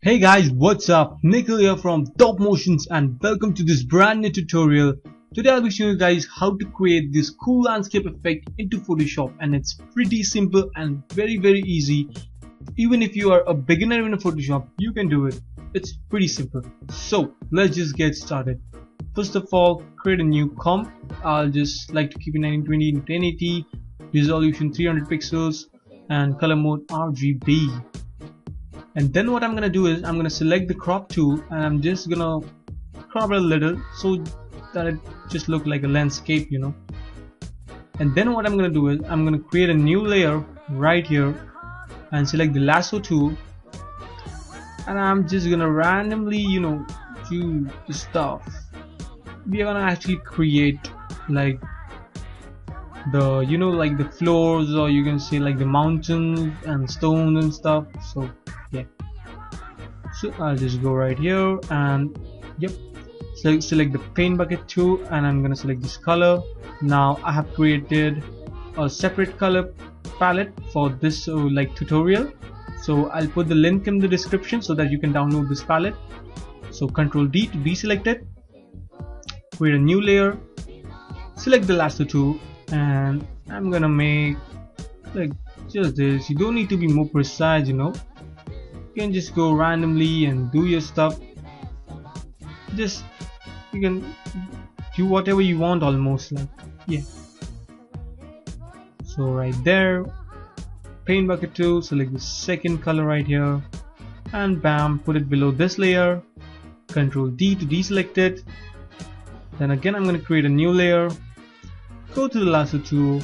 Hey guys, what's up? Nikhil here from Top Motions and welcome to this brand new tutorial. Today I'll be showing you guys how to create this cool landscape effect into Photoshop, and it's pretty simple and very easy. Even if you are a beginner in Photoshop, you can do it. It's pretty simple. So let's just get started. First of all, create a new comp. I'll just like to keep it 1920 in 1080, resolution 300 pixels and color mode RGB. And then what I'm gonna do is I'm gonna select the crop tool and I'm just gonna crop it a little so that it just look like a landscape, you know. And then what I'm gonna do is I'm gonna create a new layer right here and select the lasso tool, and I'm just gonna randomly, you know, do the stuff. We are gonna actually create like the, you know, like the floors, or you can say like the mountains and stones and stuff. So yeah, so I'll just go right here and yep, select the paint bucket tool, and I'm gonna select this color. Now I have created a separate color palette for this like tutorial, so I'll put the link in the description so that you can download this palette. So Ctrl D to deselect it, create a new layer, select the lasso tool, and I'm gonna make like just this. You don't need to be more precise, you know. You can just go randomly and do your stuff. Just you can do whatever you want almost, like yeah. So right there, paint bucket tool, select the second color right here and bam, put it below this layer. Ctrl D to deselect it. Then again I'm gonna create a new layer, go to the lasso tool,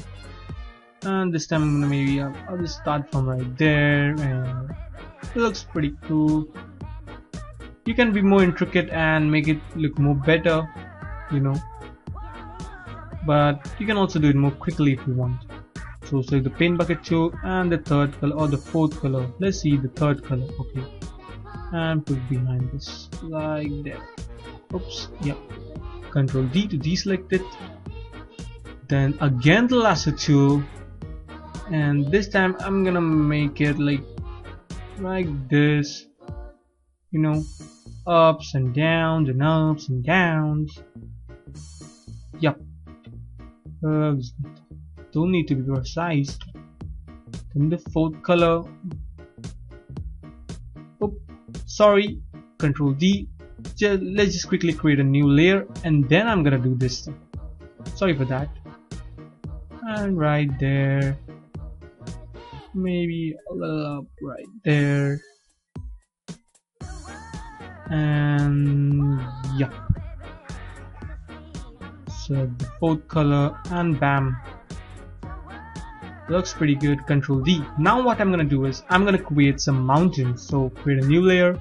and this time I'm gonna maybe I'll just start from right there, and it looks pretty cool. You can be more intricate and make it look more better, you know, but you can also do it more quickly if you want. So select the paint bucket tool and the third color or the fourth color. Let's see the third color. Okay, and put it behind this like that. Oops, yeah. Ctrl D to deselect it. Then again the lasso tool, and this time I'm gonna make it like this, you know, ups and downs and ups and downs. Yep. Don't need to be precise. Then the fourth color. Oh, sorry. Ctrl D. Let's just quickly create a new layer, and then I'm gonna do this thing. Sorry for that. And right there, maybe a little up right there, and yeah, so the fourth color and bam, looks pretty good. Ctrl D. Now what I'm gonna do is I'm gonna create some mountains. So create a new layer,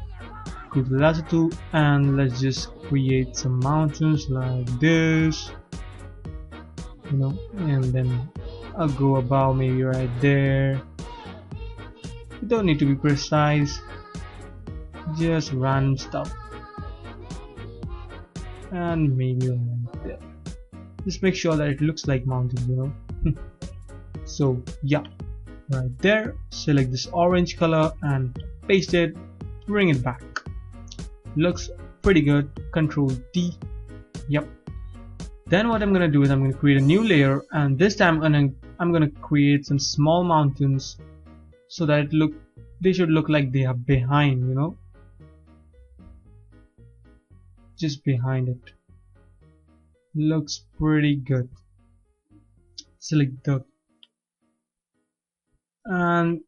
go to the lasso tool, and let's just create some mountains like this, you know, and then I'll go about maybe right there. You don't need to be precise, just random stuff, and maybe right there. Just make sure that it looks like mountains, you know. So yeah, right there, select this orange color and paste it, bring it back. Looks pretty good. Ctrl D. Yep. Then what I'm gonna do is I'm gonna create a new layer, and this time I'm gonna create some small mountains so that they should look like they are behind, you know, just behind it. Looks pretty good. Select the and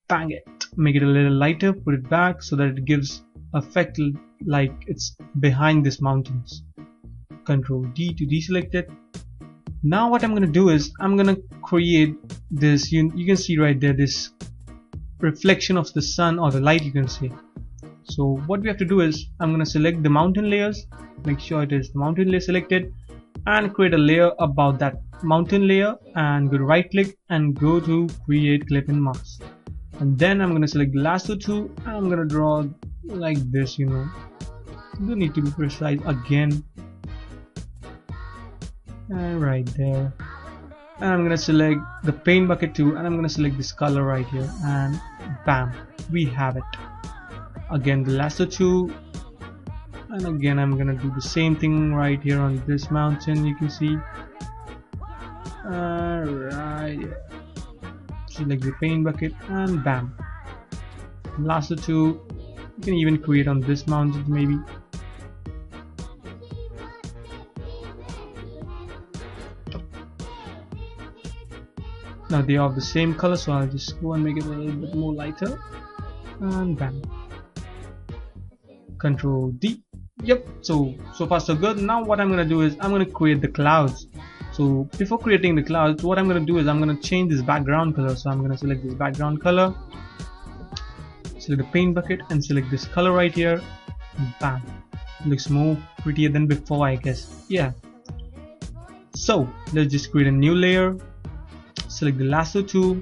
bang it, make it a little lighter, put it back so that it gives effect like it's behind these mountains. Ctrl D to deselect it. Now what I'm gonna do is I'm gonna create this, you can see right there, this reflection of the sun or the light, you can see. So what we have to do is I'm gonna select the mountain layers, make sure it is the mountain layer selected, and create a layer above that mountain layer, and go to right click and go to create clip and mask. And then I'm gonna select the lasso tool and I'm gonna draw like this, you know. You don't need to be precise again. And right there, and I'm gonna select the paint bucket tool and I'm gonna select this color right here, and bam, we have it. again the lasso tool, and again I'm gonna do the same thing right here on this mountain. You can see. Alright, select the paint bucket and bam, lasso tool. You can even create on this mountain maybe. Now they are of the same color, so I'll just go and make it a little bit more lighter, and bam, Control D. Yep, so far so good. Now what I'm gonna do is I'm gonna create the clouds. So before creating the clouds, what I'm gonna do is I'm gonna change this background color. So I'm gonna select this background color, select the paint bucket, and select this color right here. And bam, looks more prettier than before, I guess. Yeah. So let's just create a new layer. Select the lasso tool,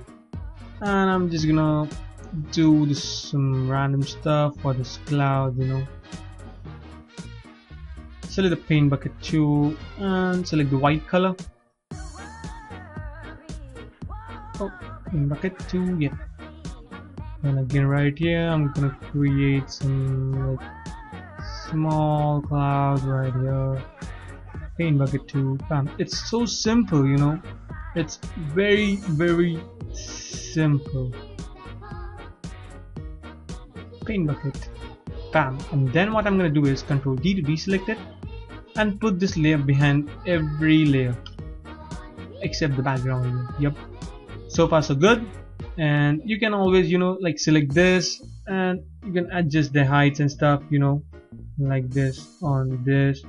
and I'm just gonna do this, some random stuff for this cloud, you know. Select the paint bucket tool and select the white color. Oh, paint bucket tool, yeah. And again right here I'm gonna create some like small clouds right here. Paint bucket tool, bam. It's so simple, you know. It's very simple. Paint bucket, bam. And then what I'm gonna do is Control D to deselect it and put this layer behind every layer except the background layer. Yep, so far so good. And you can always, you know, like select this and you can adjust the heights and stuff, you know, like this on this.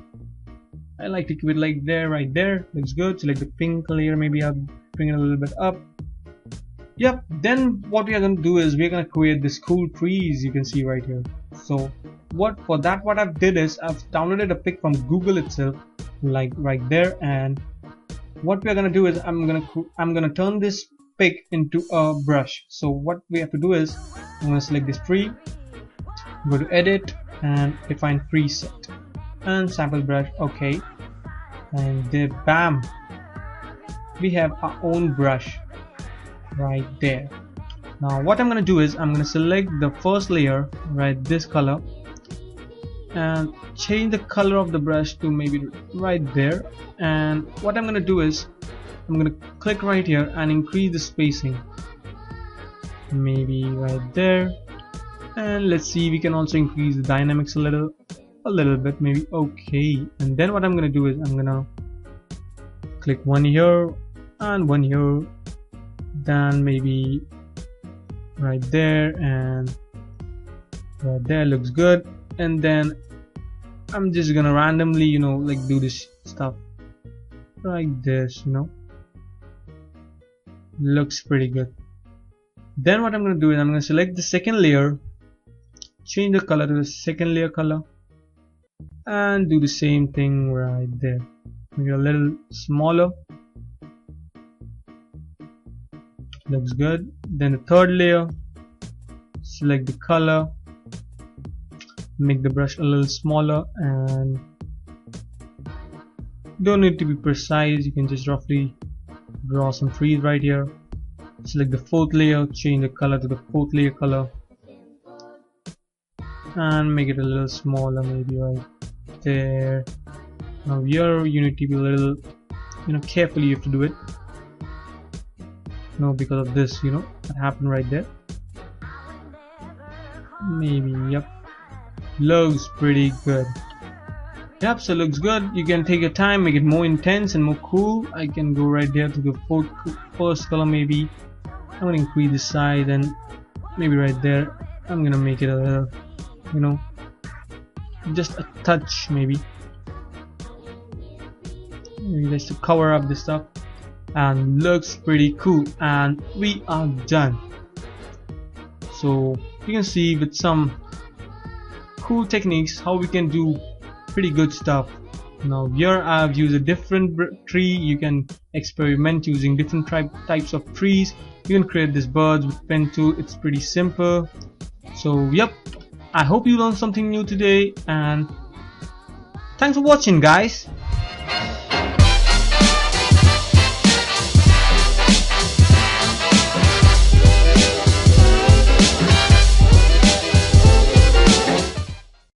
I like to keep it like there, right there. Looks good. Select the pink layer, maybe I'll bring it a little bit up. Yep, then what we are going to do is we're going to create this cool trees you can see right here. So what I've did is I've downloaded a pic from Google itself, like right there, and what we are going to do is I'm going to turn this pic into a brush. So what we have to do is I'm going to select this tree, go to edit and define preset and sample brush. Okay, and there, bam, we have our own brush right there. Now what I'm gonna do is I'm gonna select the first layer, right, this color, and change the color of the brush to maybe right there. And what I'm gonna do is I'm gonna click right here and increase the spacing, maybe right there. And let's see, we can also increase the dynamics a little bit, maybe. Okay, and then what I'm gonna do is I'm gonna click one here and one here, then maybe right there and right there. Looks good. And then I'm just gonna randomly, you know, like do this stuff like this, you know. Looks pretty good. Then what I'm gonna do is I'm gonna select the second layer, change the color to the second layer color, and do the same thing right there. Make it a little smaller. Looks good. Then the third layer, select the color, make the brush a little smaller, and don't need to be precise, you can just roughly draw some trees right here. Select the fourth layer, change the color to the fourth layer color, and make it a little smaller, maybe right there. Now here you need to be a little, you know, carefully you have to do it. No, because of this, you know, that happened right there. Maybe, yep. Looks pretty good. Yep, so looks good. You can take your time, make it more intense and more cool. I can go right there to the first color maybe. I'm gonna increase the size and maybe right there. I'm gonna make it a little, you know, just a touch maybe. Maybe just to cover up this stuff. And looks pretty cool, and we are done. So you can see with some cool techniques how we can do pretty good stuff. Now here I've used a different tree. You can experiment using different types of trees. You can create this birds with pen tool. It's pretty simple. So yep, I hope you learned something new today, and thanks for watching, guys.